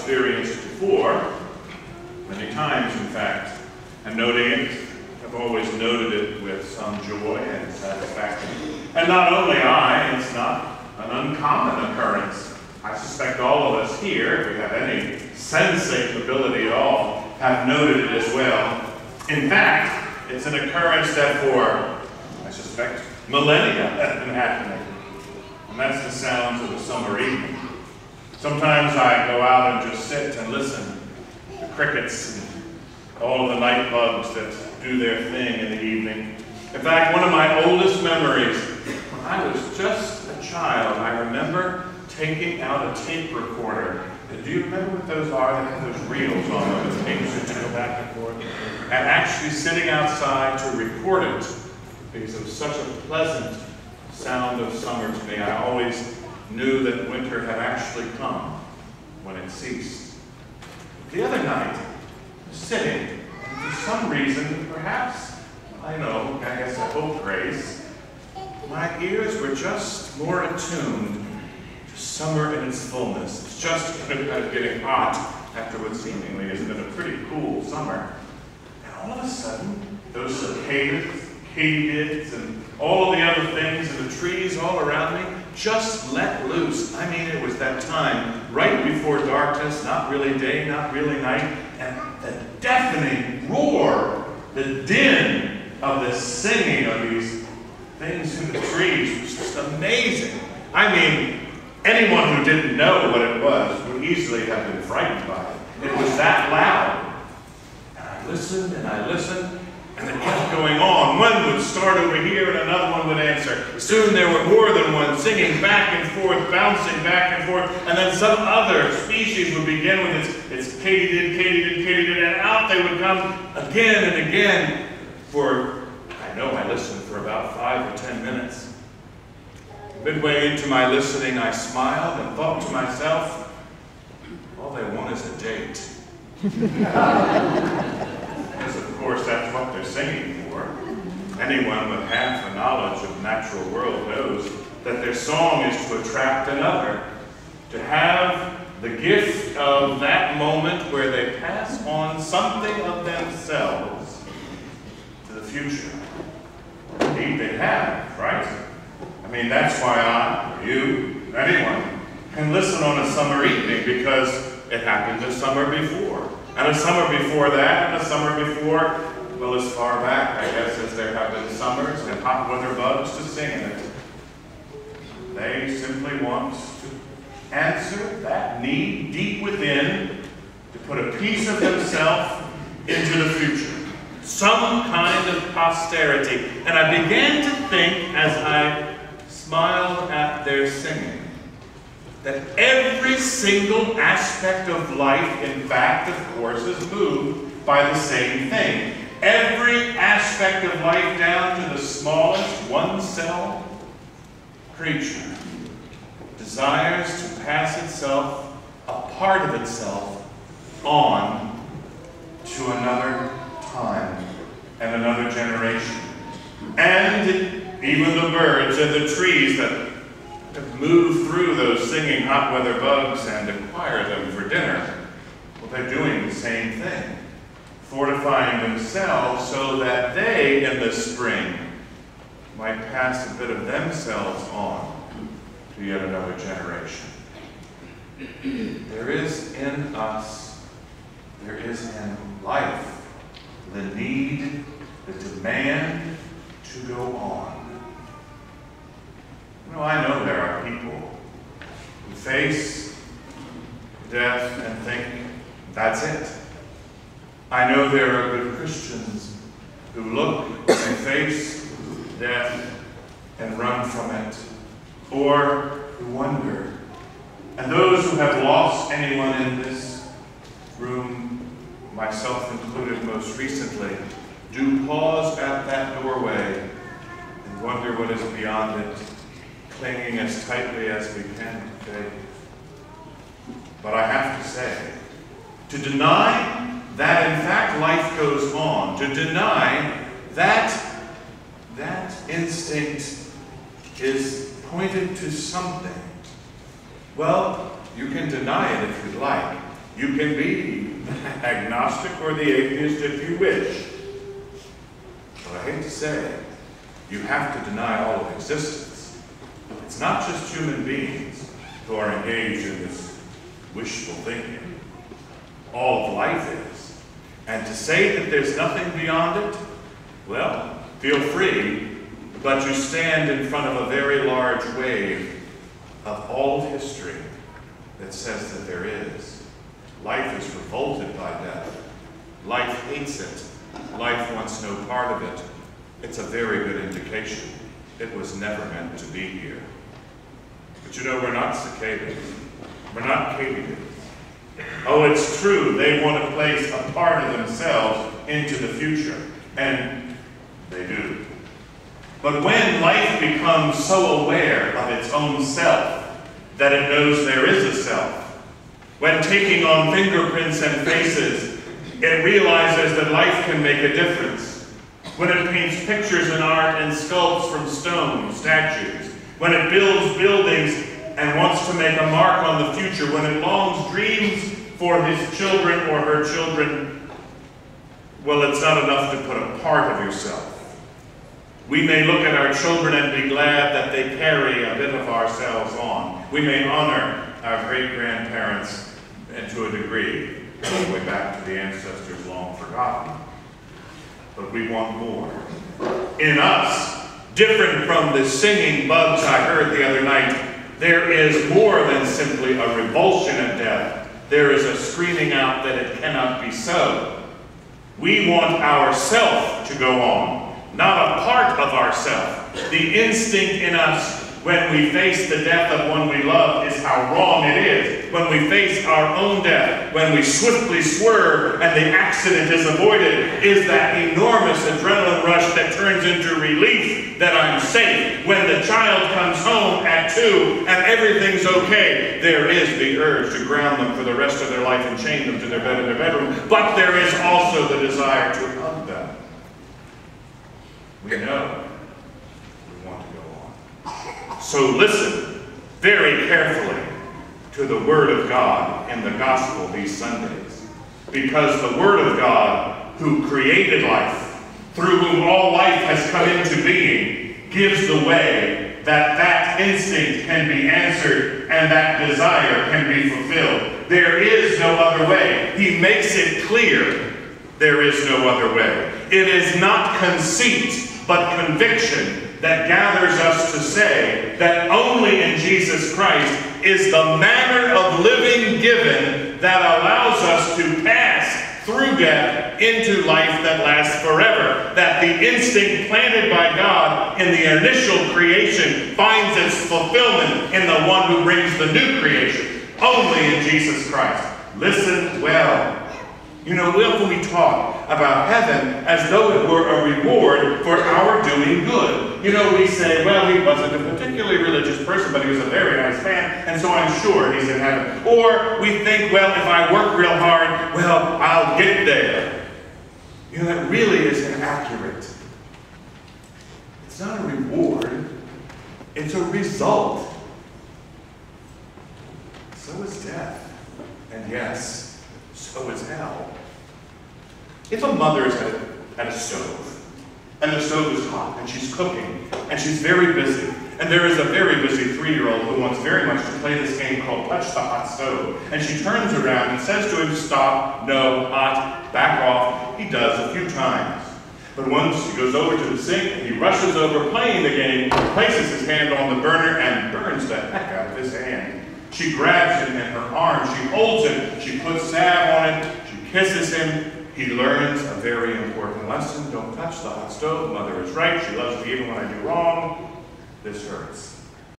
experienced before, many times in fact, and noting it, I've always noted it with some joy and satisfaction. And not only I, it's not an uncommon occurrence. I suspect all of us here, if we have any sensing ability at all, have noted it as well. In fact, it's an occurrence that for, I suspect, millennia has been happening. And that's the sounds of the summer evening. Sometimes I go out and just sit and listen to crickets and all of the night bugs that do their thing in the evening. In fact, one of my oldest memories, when I was just a child, I remember taking out a tape recorder. Do you remember what those are? They have those reels on them, the tapes that you go back and forth. And actually sitting outside to record it, because it was such a pleasant sound of summer to me. I always knew that winter had actually come when it ceased. The other night, I was sitting, and for some reason, perhaps, I guess I hope grace, my ears were just more attuned to summer in its fullness. It's just kind of getting hot after what seemingly has been a pretty cool summer. And all of a sudden, those cicadas, katydids, and all of the other things in the trees all around me just let loose. I mean, it was that time, right before darkness, not really day, not really night, and the deafening roar, the din of the singing of these things in the trees was just amazing. I mean, anyone who didn't know what it was would easily have been frightened by it. It was that loud. And I listened, and it kept going on. One would start over here and another one would answer. Soon there were more than one singing back and forth, bouncing back and forth, and then some other species would begin with its katydid, katydid, katydid, and out they would come again and again for, I listened for about 5 or 10 minutes. Midway into my listening, I smiled and thought to myself, all they want is a date. Because of course that's what they're singing for. Anyone with half a knowledge of the natural world knows that their song is to attract another, to have the gift of that moment where they pass on something of themselves to the future. Indeed they have, right? I mean, that's why I, you, anyone, can listen on a summer evening, because it happened a summer before. And a summer before that, and a summer before, well, as far back, I guess, as there have been summers and hot weather bugs to sing in it. They simply want to answer that need deep within to put a piece of themselves into the future. Some kind of posterity. And I began to think, as I smiled at their singing, that every single aspect of life, in fact, of course, is moved by the same thing. Every aspect of life, down to the smallest one-cell creature, desires to pass itself, a part of itself, on to another time and another generation. And even the birds and the trees that move through those singing hot weather bugs and acquire them for dinner, well, they're doing the same thing, fortifying themselves so that they, in the spring, might pass a bit of themselves on to yet another generation. There is in us, there is in life, the need, the demand to go on. I know there are people who face death and think, that's it. I know there are good Christians who look and face death and run from it, or who wonder. And those who have lost anyone in this room, myself included most recently, do pause at that doorway and wonder what is beyond it, clinging as tightly as we can to faith. But I have to say, to deny that in fact life goes on, to deny that that instinct is pointed to something, well, you can deny it if you'd like, You can be agnostic or the atheist if you wish. But I hate to say, you have to deny all of existence. It's not just human beings who are engaged in this wishful thinking. All of life is. And to say that there's nothing beyond it, well, feel free, but you stand in front of a very large wave of all of history that says that there is. Life is revolted by death. Life hates it. Life wants no part of it. It's a very good indication. It was never meant to be here. But you know, we're not cicadas. We're not katydids. Oh, it's true, they want to place a part of themselves into the future. And they do. But when life becomes so aware of its own self that it knows there is a self, when taking on fingerprints and faces, it realizes that life can make a difference. When it paints pictures in art and sculpts from stone, statues. When it builds buildings and wants to make a mark on the future. When it longs, dreams for his children or her children. Well, it's not enough to put a part of yourself. We may look at our children and be glad that they carry a bit of ourselves on. We may honor our great-grandparents, and to a degree, all the way back to the ancestors long forgotten. But we want more. In us, different from the singing bugs I heard the other night, there is more than simply a revulsion at death. There is a screaming out that it cannot be so. We want ourself to go on, not a part of ourself. The instinct in us when we face the death of one we love is how wrong it is. When we face our own death, when we swiftly swerve and the accident is avoided, is that enormous adrenaline rush that turns into relief that I'm safe. When the child comes home at 2 and everything's okay, there is the urge to ground them for the rest of their life and chain them to their bed in their bedroom. But there is also the desire to hug them. We know we want to go on. So listen very carefully to the Word of God in the Gospel these Sundays. Because the Word of God, who created life, through whom all life has come into being, gives the way that that instinct can be answered and that desire can be fulfilled. There is no other way. He makes it clear there is no other way. It is not conceit, but conviction that gathers us to say that only in Jesus Christ is the manner of living given that allows us to pass through death into life that lasts forever. That the instinct planted by God in the initial creation finds its fulfillment in the one who brings the new creation. Only in Jesus Christ. Listen well. You know, we often talk about heaven as though it were a reward for our doing good. You know, we say, well, he wasn't a particularly religious person, but he was a very nice man, and so I'm sure he's in heaven. Or we think, well, if I work real hard, well, I'll get there. You know, that really is inaccurate. It's not a reward. It's a result. So is death. And yes, so is hell. If a mother is at a stove, and the stove is hot, and she's cooking, and she's very busy, and there is a very busy 3-year-old who wants very much to play this game called Touch the Hot Stove, and she turns around and says to him, stop, no, hot, back off. He does a few times. But once he goes over to the sink, and he rushes over playing the game, places his hand on the burner, and burns the heck out of his hand. She grabs him in her arms, she holds him, she puts salve on it, she kisses him. He learns a very important lesson. Don't touch the hot stove. Mother is right. She loves me even when I do wrong. This hurts.